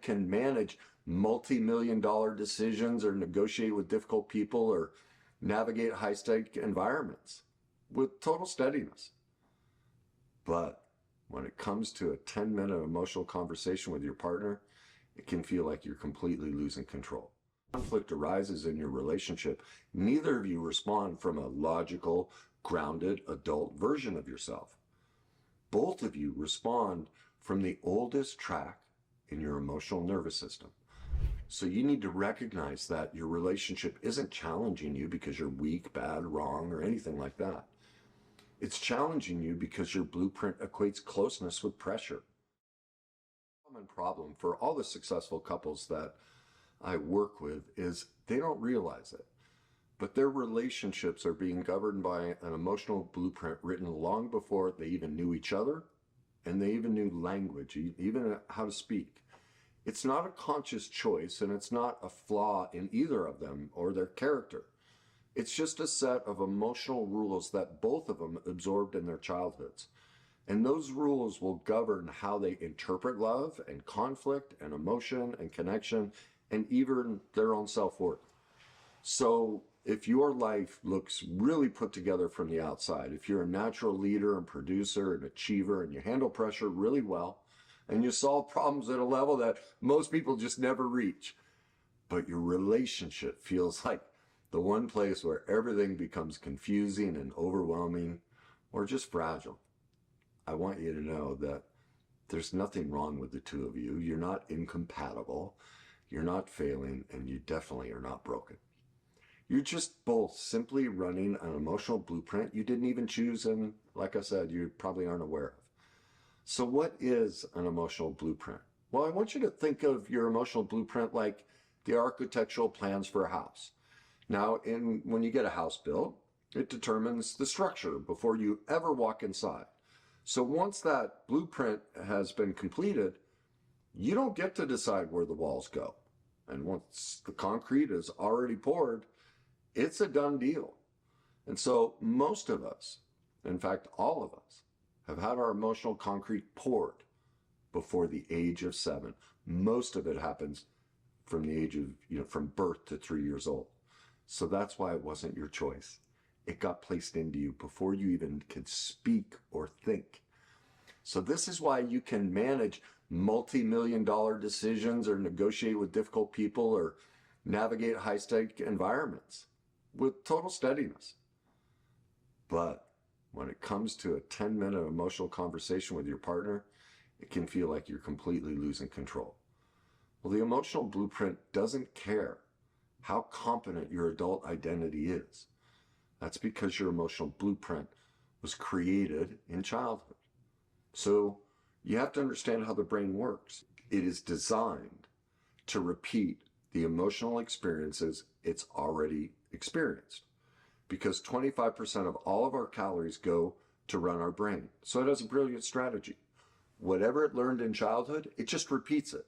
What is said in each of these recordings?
can manage multi-million-dollar decisions or negotiate with difficult people or navigate high-stake environments with total steadiness. But when it comes to a 10-minute emotional conversation with your partner, it can feel like you're completely losing control. Conflict arises in your relationship. Neither of you respond from a logical, grounded, adult version of yourself. Both of you respond from the oldest track in your emotional nervous system. So you need to recognize that your relationship isn't challenging you because you're weak, bad, wrong, or anything like that. It's challenging you because your blueprint equates closeness with pressure. The common problem for all the successful couples that I work with is they don't realize it, but their relationships are being governed by an emotional blueprint written long before they even knew each other and they even knew language, even how to speak. It's not a conscious choice, and it's not a flaw in either of them or their character. It's just a set of emotional rules that both of them absorbed in their childhoods. And those rules will govern how they interpret love and conflict and emotion and connection and even their own self-worth. So if your life looks really put together from the outside, if you're a natural leader and producer and achiever and you handle pressure really well and you solve problems at a level that most people just never reach, but your relationship feels like the one place where everything becomes confusing and overwhelming or just fragile, I want you to know that there's nothing wrong with the two of you. You're not incompatible, you're not failing, and you definitely are not broken. You're just both simply running an emotional blueprint you didn't even choose, and like I said, you probably aren't aware of. So what is an emotional blueprint? Well, I want you to think of your emotional blueprint like the architectural plans for a house. Now, when you get a house built, it determines the structure before you ever walk inside. So once that blueprint has been completed, you don't get to decide where the walls go. And once the concrete is already poured, it's a done deal. And so most of us, in fact, all of us, have had our emotional concrete poured before the age of 7. Most of it happens from the age of, from birth to 3 years old. So that's why it wasn't your choice. It got placed into you before you even could speak or think. So this is why you can manage multi-million-dollar decisions or negotiate with difficult people or navigate high-stake environments with total steadiness. But when it comes to a 10-minute emotional conversation with your partner, it can feel like you're completely losing control. Well, the emotional blueprint doesn't care how competent your adult identity is. That's because your emotional blueprint was created in childhood. So you have to understand how the brain works. It is designed to repeat the emotional experiences it's already experienced, because 25% of all of our calories go to run our brain. So it has a brilliant strategy. Whatever it learned in childhood, it just repeats it.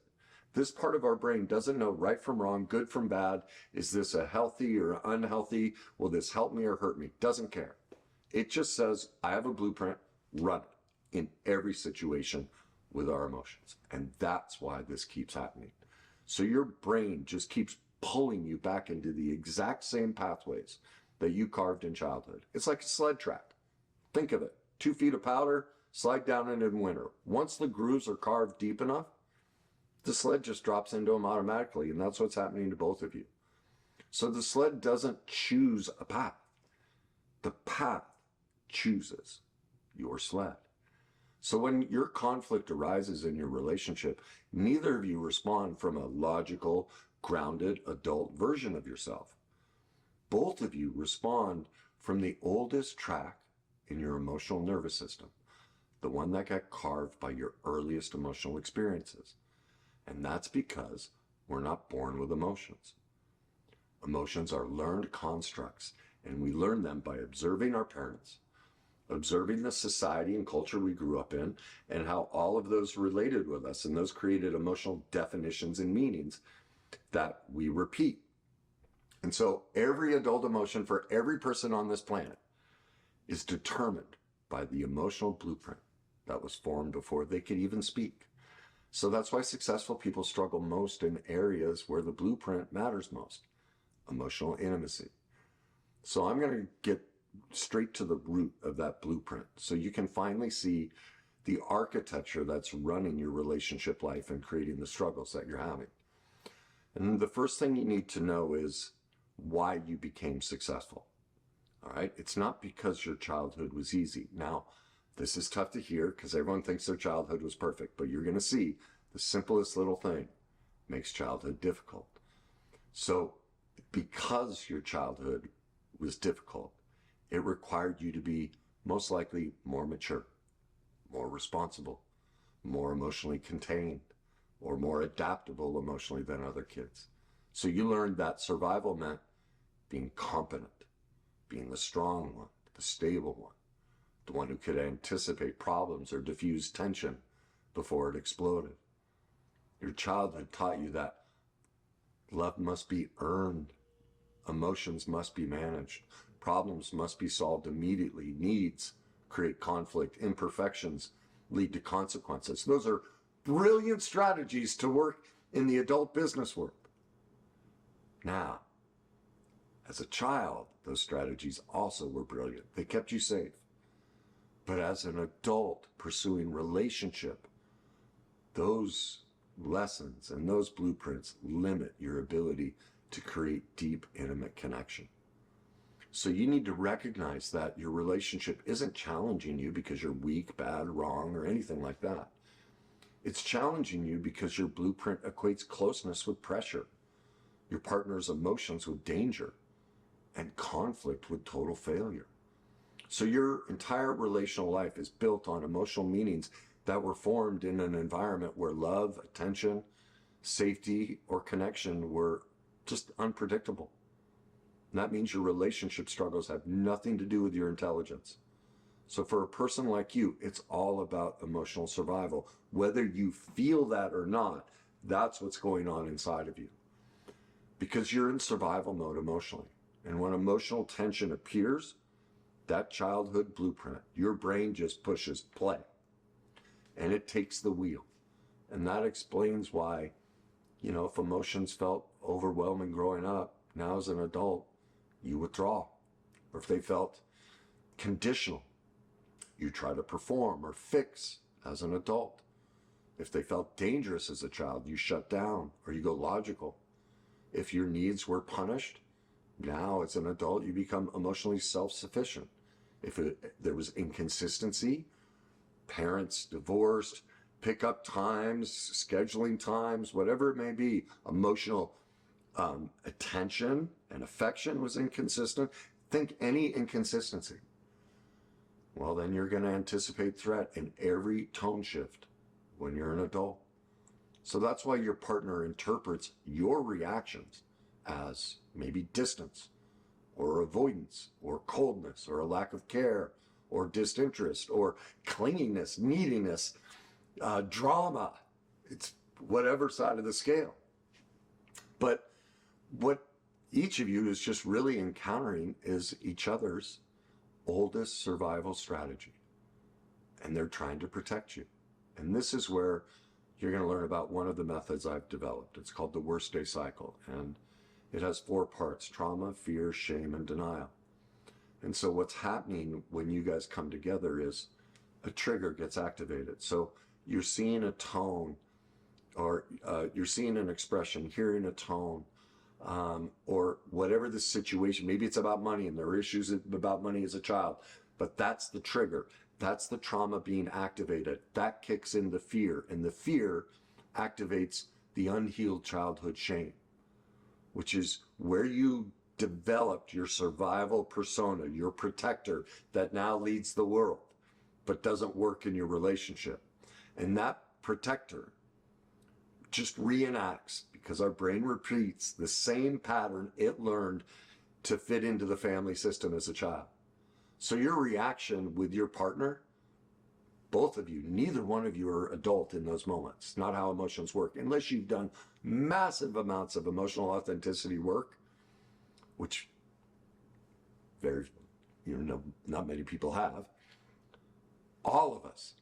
This part of our brain doesn't know right from wrong, good from bad. Is this a healthy or unhealthy? Will this help me or hurt me? Doesn't care. It just says, I have a blueprint, run it in every situation with our emotions. And that's why this keeps happening. So your brain just keeps pulling you back into the exact same pathways that you carved in childhood. It's like a sled track. Think of it. 2 feet of powder, slide down it in winter. Once the grooves are carved deep enough, the sled just drops into them automatically, and that's what's happening to both of you. So the sled doesn't choose a path. The path chooses your sled. So when your conflict arises in your relationship, neither of you respond from a logical, grounded, adult version of yourself. Both of you respond from the oldest track in your emotional nervous system, the one that got carved by your earliest emotional experiences. And that's because we're not born with emotions. Emotions are learned constructs, and we learn them by observing our parents, observing the society and culture we grew up in, and how all of those related with us, and those created emotional definitions and meanings that we repeat. And so every adult emotion for every person on this planet is determined by the emotional blueprint that was formed before they could even speak. So that's why successful people struggle most in areas where the blueprint matters most, emotional intimacy. So I'm going to get straight to the root of that blueprint so you can finally see the architecture that's running your relationship life and creating the struggles that you're having. And the first thing you need to know is why you became successful. All right. It's not because your childhood was easy. Now, this is tough to hear because everyone thinks their childhood was perfect, but you're going to see the simplest little thing makes childhood difficult. So because your childhood was difficult, it required you to be most likely more mature, more responsible, more emotionally contained, or more adaptable emotionally than other kids. So you learned that survival meant being competent, being the strong one, the stable one, the one who could anticipate problems or diffuse tension before it exploded. Your childhood taught you that love must be earned, emotions must be managed, problems must be solved immediately, needs create conflict, imperfections lead to consequences. Those are brilliant strategies to work in the adult business world. Now, as a child, those strategies also were brilliant. They kept you safe. But as an adult pursuing relationship, those lessons and those blueprints limit your ability to create deep, intimate connection. So you need to recognize that your relationship isn't challenging you because you're weak, bad, wrong, or anything like that. It's challenging you because your blueprint equates closeness with pressure, your partner's emotions with danger, and conflict with total failure. So your entire relational life is built on emotional meanings that were formed in an environment where love, attention, safety, or connection were just unpredictable. And that means your relationship struggles have nothing to do with your intelligence. So for a person like you, it's all about emotional survival. Whether you feel that or not, that's what's going on inside of you. Because you're in survival mode emotionally. And when emotional tension appears, that childhood blueprint, your brain just pushes play. And it takes the wheel. And that explains why, if emotions felt overwhelming growing up, now as an adult, you withdraw. Or if they felt conditional, you try to perform or fix as an adult. If they felt dangerous as a child, you shut down or you go logical. If your needs were punished, now as an adult, you become emotionally self-sufficient. If there was inconsistency, parents divorced, pickup times, scheduling times, whatever it may be, emotional attention and affection was inconsistent. Think any inconsistency. Well, then you're going to anticipate threat in every tone shift when you're an adult. So that's why your partner interprets your reactions as maybe distance or avoidance or coldness or a lack of care or disinterest or clinginess, neediness, drama. It's whatever side of the scale. But what each of you is just really encountering is each other's oldest survival strategy. And they're trying to protect you. And this is where you're going to learn about one of the methods I've developed. It's called the worst day cycle. And it has 4 parts: trauma, fear, shame, and denial. And so what's happening when you guys come together is a trigger gets activated. So you're seeing a tone, or you're seeing an expression, hearing a tone, or whatever the situation. Maybe it's about money and there are issues about money as a child, but that's the trigger. That's the trauma being activated. That kicks in the fear, and the fear activates the unhealed childhood shame, which is where you developed your survival persona, your protector that now leads the world, but doesn't work in your relationship. And that protector just reenacts, because our brain repeats the same pattern it learned to fit into the family system as a child. So your reaction with your partner, both of you, neither one of you are adult in those moments. Not how emotions work. Unless you've done massive amounts of emotional authenticity work, which not many people have. All of us,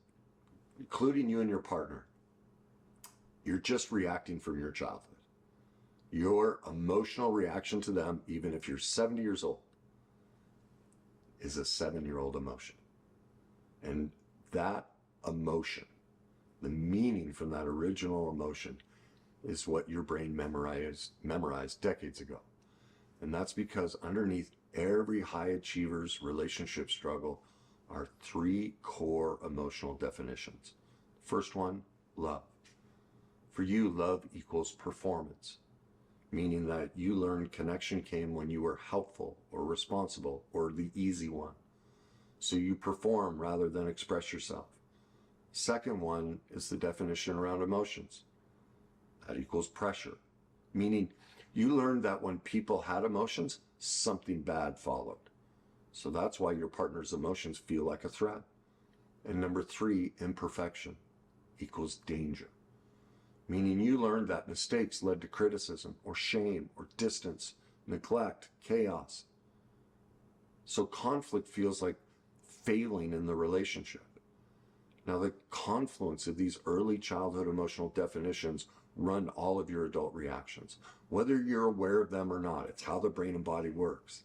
including you and your partner, You're just reacting from your childhood. Your emotional reaction to them, even if you're 70 years old, is a 7-year-old emotion. And that emotion, the meaning from that original emotion, is what your brain memorized decades ago. And that's because underneath every high achiever's relationship struggle are 3 core emotional definitions. First one, love. For you, love equals performance, meaning that you learned connection came when you were helpful or responsible or the easy one. So you perform rather than express yourself. Second one is the definition around emotions. That equals pressure, meaning you learned that when people had emotions, something bad followed. So that's why your partner's emotions feel like a threat. And number 3, imperfection equals danger, meaning you learned that mistakes led to criticism or shame or distance, neglect, chaos. So conflict feels like failing in the relationship. Now, the confluence of these early childhood emotional definitions run all of your adult reactions, whether you're aware of them or not. It's how the brain and body works.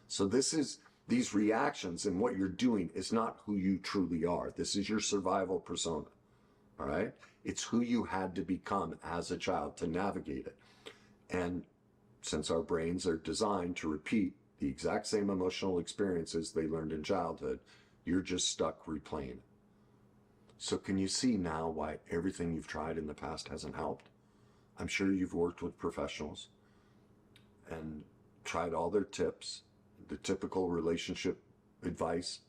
So these reactions and what you're doing is not who you truly are. This is your survival persona, all right? It's who you had to become as a child to navigate it. And since our brains are designed to repeat the exact same emotional experiences they learned in childhood, you're just stuck replaying it. So can you see now why everything you've tried in the past hasn't helped? I'm sure you've worked with professionals and tried all their tips, the typical relationship advice.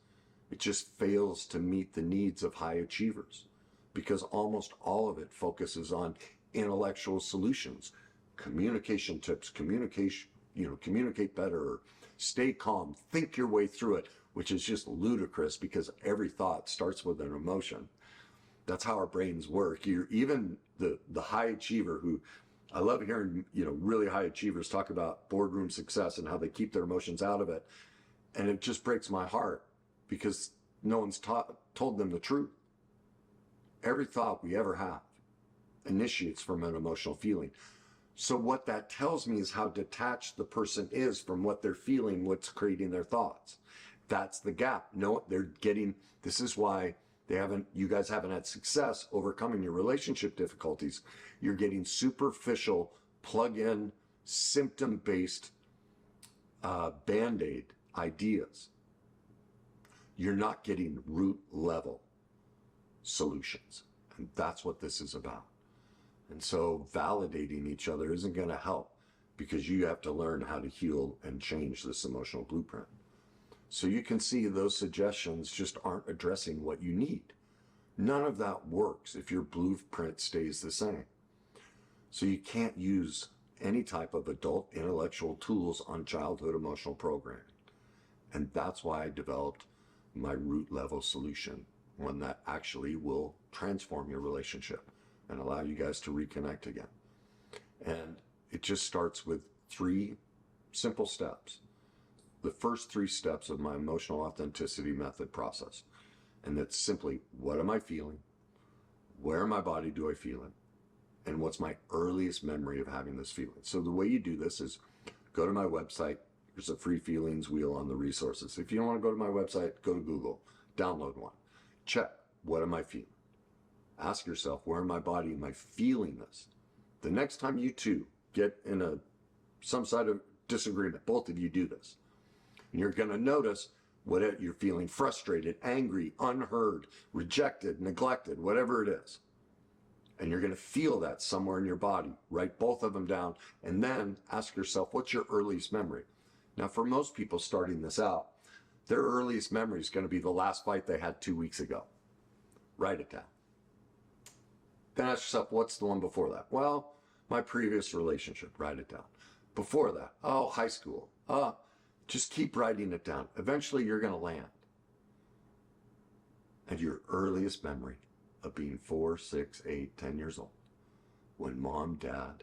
It just fails to meet the needs of high achievers because almost all of it focuses on intellectual solutions, communication tips, communicate better, or stay calm, think your way through it, which is just ludicrous because every thought starts with an emotion. That's how our brains work. Even the high achiever who, I love hearing, really high achievers talk about boardroom success and how they keep their emotions out of it. And it just breaks my heart because no one's told them the truth. Every thought we ever have initiates from an emotional feeling. So what that tells me is how detached the person is from what they're feeling, what's creating their thoughts. That's the gap. No, this is why you guys haven't had success overcoming your relationship difficulties. You're getting superficial, plug-in, symptom-based Band-Aid ideas. You're not getting root-level solutions. And that's what this is about. And so validating each other isn't going to help because you have to learn how to heal and change this emotional blueprint. So you can see those suggestions just aren't addressing what you need. None of that works if your blueprint stays the same. So you can't use any type of adult intellectual tools on childhood emotional programming. And that's why I developed my root level solution, one that actually will transform your relationship and allow you guys to reconnect again. And it just starts with 3 simple steps. The first 3 steps of my emotional authenticity method process. And that's simply, what am I feeling? Where in my body do I feel it? And what's my earliest memory of having this feeling? So the way you do this is go to my website. There's a free feelings wheel on the resources. If you don't want to go to my website, go to Google, download one. Check, what am I feeling? Ask yourself, where in my body am I feeling this? The next time you two get in some side of disagreement, both of you do this. And you're going to notice what you're feeling: frustrated, angry, unheard, rejected, neglected, whatever it is. And you're going to feel that somewhere in your body. Write both of them down and then ask yourself, what's your earliest memory? Now, for most people starting this out, their earliest memory is going to be the last fight they had 2 weeks ago. Write it down. Then ask yourself, what's the one before that? Well, my previous relationship. Write it down. Before that, high school. Just keep writing it down. Eventually, you're going to land. And your earliest memory of being 4, 6, 8, 10 years old, when mom, dad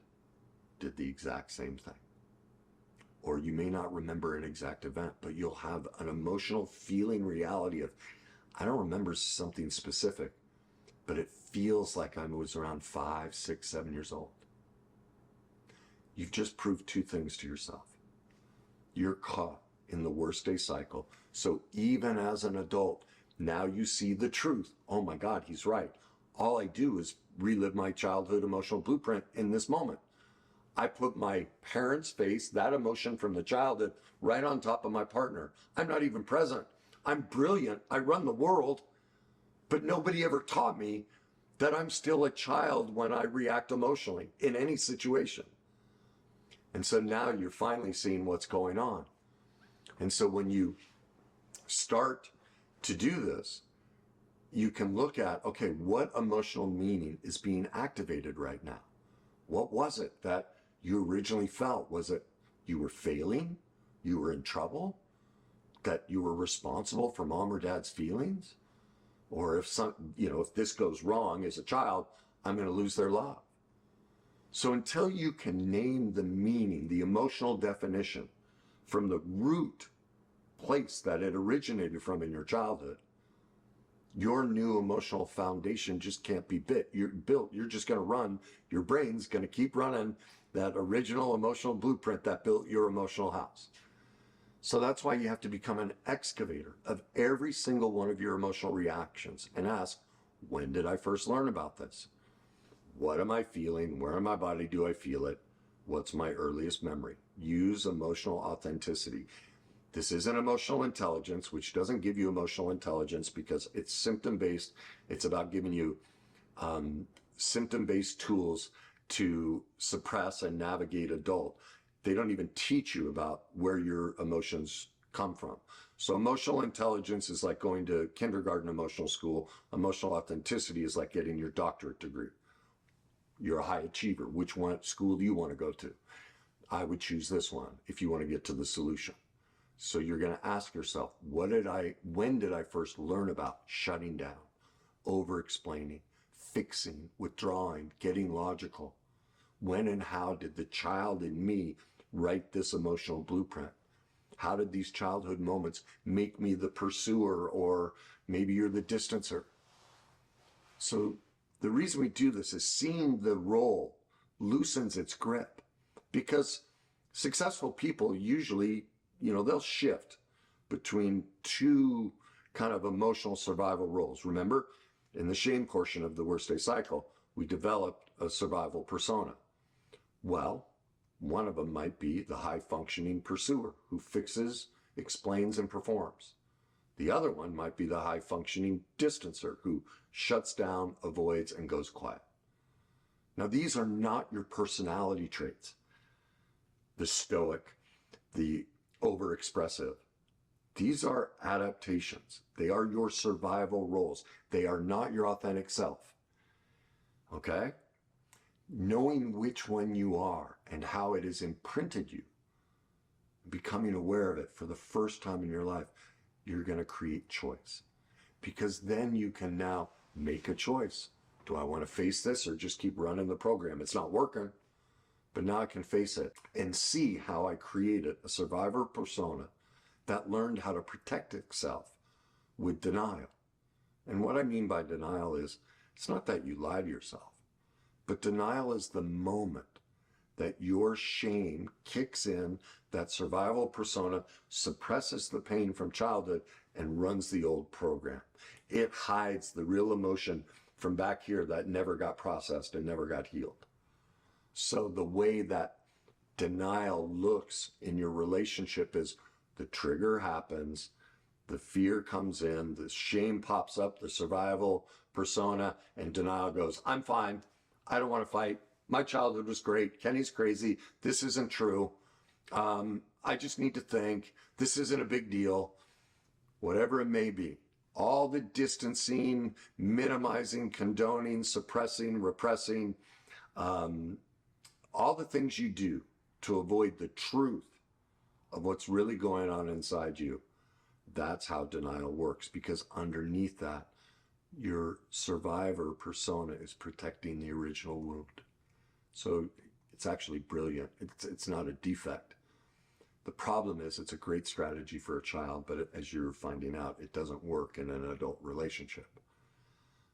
did the exact same thing. Or you may not remember an exact event, but you'll have an emotional feeling reality of, I don't remember something specific, but it feels like I was around 5, 6, 7 years old. You've just proved two things to yourself. You're caught in the worst day cycle. So even as an adult, now you see the truth. Oh my God, he's right. All I do is relive my childhood emotional blueprint in this moment. I put my parents' face, that emotion from the childhood, right on top of my partner. I'm not even present. I'm brilliant. I run the world, but nobody ever taught me that I'm still a child when I react emotionally in any situation. And so now you're finally seeing what's going on. And so when you start to do this, you can look at, okay, what emotional meaning is being activated right now? What was it that you originally felt? Was it you were failing? You were in trouble? That you were responsible for mom or dad's feelings? Or if this goes wrong as a child, I'm going to lose their love. So until you can name the meaning, the emotional definition from the root place that it originated from in your childhood, your new emotional foundation just can't be built. You're just going to run. Your brain's going to keep running that original emotional blueprint that built your emotional house. So that's why you have to become an excavator of every single one of your emotional reactions and ask, when did I first learn about this? What am I feeling? Where in my body do I feel it? What's my earliest memory? Use emotional authenticity. This isn't emotional intelligence, which doesn't give you emotional intelligence because it's symptom-based. It's about giving you symptom-based tools to suppress and navigate adult. They don't even teach you about where your emotions come from. So emotional intelligence is like going to kindergarten emotional school. Emotional authenticity is like getting your doctorate degree. You're a high achiever. Which school do you want to go to? I would choose this one if you want to get to the solution. So you're going to ask yourself, when did I first learn about shutting down, over-explaining, fixing, withdrawing, getting logical? When and how did the child in me write this emotional blueprint? How did these childhood moments make me the pursuer, or maybe you're the distancer? So the reason we do this is seeing the role loosens its grip, because successful people usually, they'll shift between two kind of emotional survival roles. Remember, in the shame portion of the worst day cycle, we developed a survival persona. Well, one of them might be the high functioning pursuer who fixes, explains, and performs. The other one might be the high functioning distancer who shuts down, avoids, and goes quiet. Now, these are not your personality traits. The stoic, the overexpressive. These are adaptations. They are your survival roles. They are not your authentic self. Okay? Knowing which one you are and how it has imprinted you, becoming aware of it for the first time in your life, you're going to create choice. Because then you can now make a choice. Do I want to face this or just keep running the program? It's not working. But now I can face it and see how I created a survivor persona that learned how to protect itself with denial. And what I mean by denial is, it's not that you lie to yourself, but denial is the moment that your shame kicks in, that survival persona suppresses the pain from childhood and runs the old program. It hides the real emotion from back here that never got processed and never got healed. So the way that denial looks in your relationship is the trigger happens, the fear comes in, the shame pops up, the survival persona, and denial goes, I'm fine. I don't want to fight. My childhood was great. Kenny's crazy. This isn't true. I just need to think. This isn't a big deal. Whatever it may be. All the distancing, minimizing, condoning, suppressing, repressing, all the things you do to avoid the truth of what's really going on inside you, that's how denial works. Because underneath that, your survivor persona is protecting the original wound. So it's actually brilliant. It's not a defect. The problem is it's a great strategy for a child, but as you're finding out, it doesn't work in an adult relationship.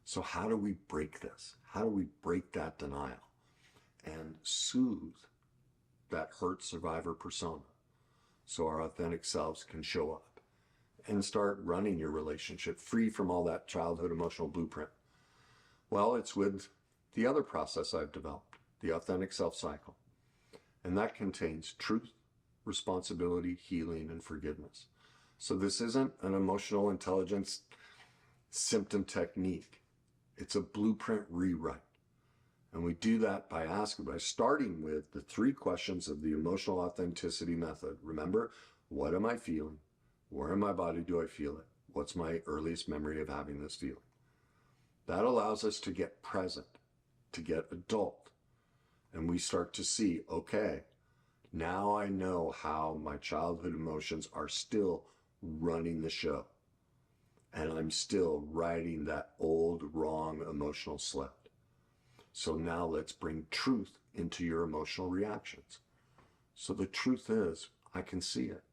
So how do we break this? How do we break that denial and soothe that hurt survivor persona so our authentic selves can show up and start running your relationship free from all that childhood emotional blueprint? Well, it's with the other process I've developed, the authentic self cycle. And that contains truth, responsibility, healing, and forgiveness. So this isn't an emotional intelligence symptom technique. It's a blueprint rewrite. And we do that by starting with the 3 questions of the emotional authenticity method. Remember, what am I feeling? Where in my body do I feel it? What's my earliest memory of having this feeling? That allows us to get present, to get adult. And we start to see, okay, now I know how my childhood emotions are still running the show. And I'm still riding that old, wrong emotional sled. So now let's bring truth into your emotional reactions. So the truth is, I can see it.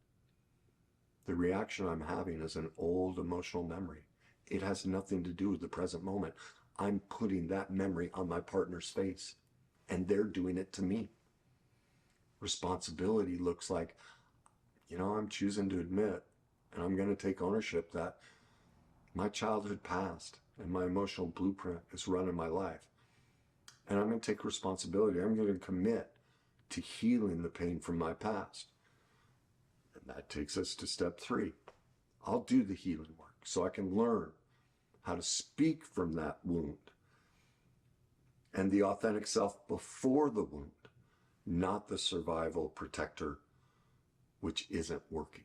The reaction I'm having is an old emotional memory. It has nothing to do with the present moment. I'm putting that memory on my partner's face, and they're doing it to me. Responsibility looks like, I'm choosing to admit, and I'm going to take ownership that my childhood past and my emotional blueprint is running my life. And I'm going to take responsibility. I'm going to commit to healing the pain from my past. And that takes us to step 3. I'll do the healing work so I can learn how to speak from that wound and the authentic self before the wound, not the survival protector, which isn't working.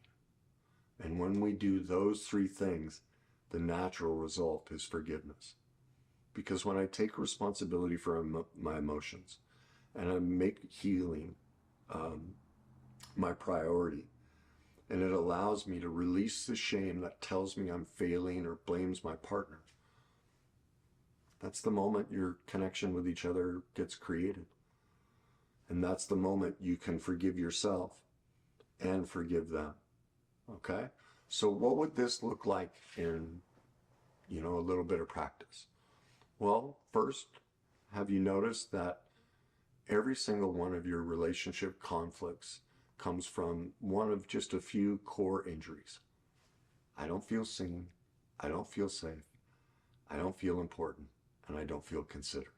And when we do those 3 things, the natural result is forgiveness. Because when I take responsibility for my emotions and I make healing my priority, and it allows me to release the shame that tells me I'm failing or blames my partner, that's the moment your connection with each other gets created. And that's the moment you can forgive yourself and forgive them. Okay? So what would this look like in, a little bit of practice? Well, first, have you noticed that every single one of your relationship conflicts comes from one of just a few core injuries? I don't feel seen, I don't feel safe, I don't feel important, and I don't feel considered.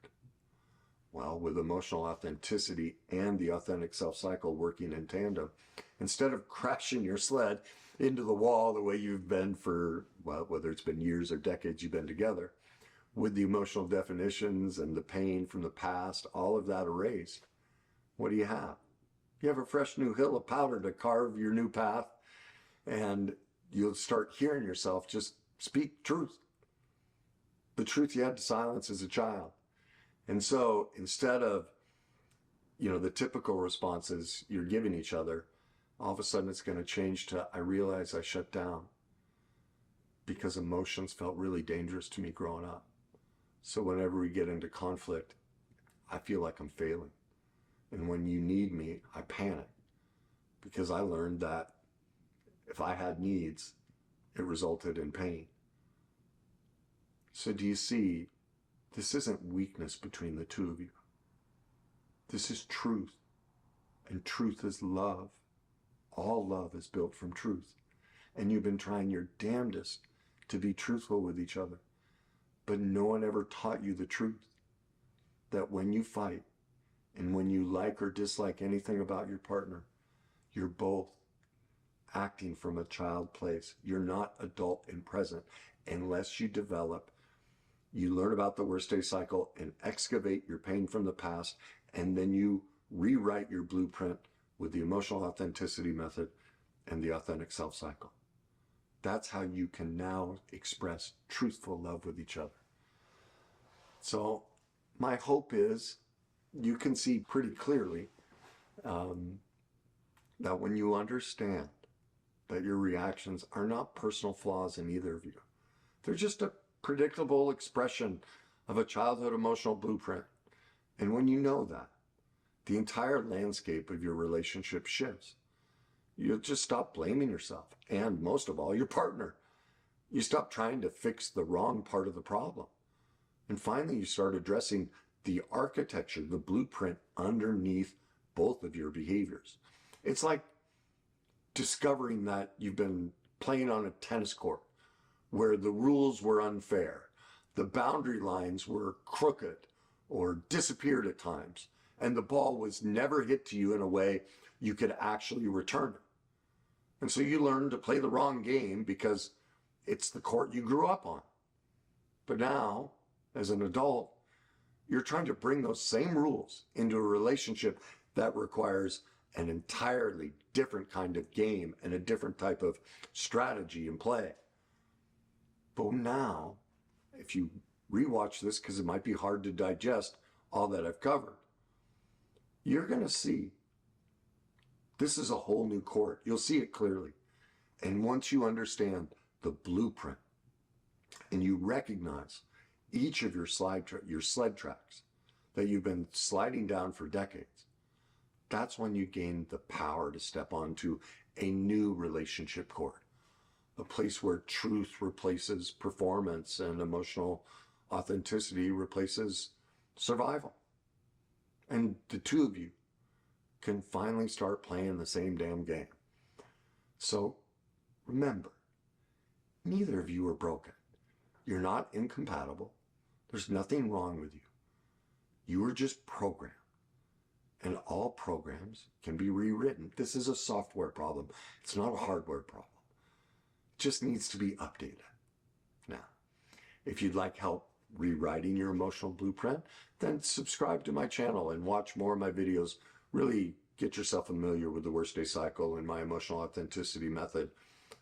Well, with emotional authenticity and the authentic self cycle working in tandem, instead of crashing your sled into the wall the way you've been for, whether it's been years or decades you've been together, with the emotional definitions and the pain from the past, all of that erased, what do you have? You have a fresh new hill of powder to carve your new path, and you'll start hearing yourself just speak truth. The truth you had to silence as a child. And so instead of, the typical responses you're giving each other, all of a sudden it's going to change to, I realize I shut down because emotions felt really dangerous to me growing up. So whenever we get into conflict, I feel like I'm failing. And when you need me, I panic because I learned that if I had needs, it resulted in pain. So do you see, this isn't weakness between the two of you. This is truth. And truth is love. All love is built from truth. And you've been trying your damnedest to be truthful with each other. But no one ever taught you the truth. That when you fight, and when you like or dislike anything about your partner, you're both acting from a child place. You're not adult and present unless you develop, you learn about the worst day cycle and excavate your pain from the past, and then you rewrite your blueprint with the emotional authenticity method and the authentic self cycle. That's how you can now express truthful love with each other. So my hope is you can see pretty clearly that when you understand that your reactions are not personal flaws in either of you, they're just a predictable expression of a childhood emotional blueprint. And when you know that, the entire landscape of your relationship shifts. You'll just stop blaming yourself and, most of all, your partner. You stop trying to fix the wrong part of the problem. And finally, you start addressing the architecture, the blueprint underneath both of your behaviors. It's like discovering that you've been playing on a tennis court where the rules were unfair, the boundary lines were crooked or disappeared at times, and the ball was never hit to you in a way you could actually return it. And so you learn to play the wrong game because it's the court you grew up on. But now, as an adult, you're trying to bring those same rules into a relationship that requires an entirely different kind of game and a different type of strategy and play. But now, if you rewatch this, because it might be hard to digest all that I've covered, you're going to see this is a whole new court. You'll see it clearly. And once you understand the blueprint and you recognize each of your sled tracks that you've been sliding down for decades, that's when you gain the power to step onto a new relationship court, a place where truth replaces performance and emotional authenticity replaces survival. And the two of you can finally start playing the same damn game. So remember, neither of you are broken. You're not incompatible. There's nothing wrong with you. You are just programmed. And all programs can be rewritten. This is a software problem. It's not a hardware problem. It just needs to be updated. Now, if you'd like help rewriting your emotional blueprint, then subscribe to my channel and watch more of my videos. Really get yourself familiar with the worst day cycle and my emotional authenticity method.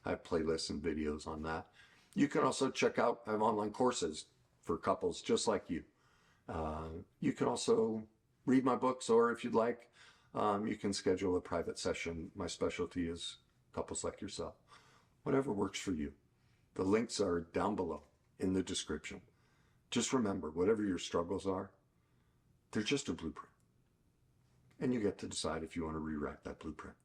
I have playlists and videos on that. You can also check out, I have online courses for couples just like you. You can also read my books, or if you'd like, you can schedule a private session. My specialty is couples like yourself. Whatever works for you. The links are down below in the description. Just remember, whatever your struggles are, they're just a blueprint. And you get to decide if you want to rewrite that blueprint.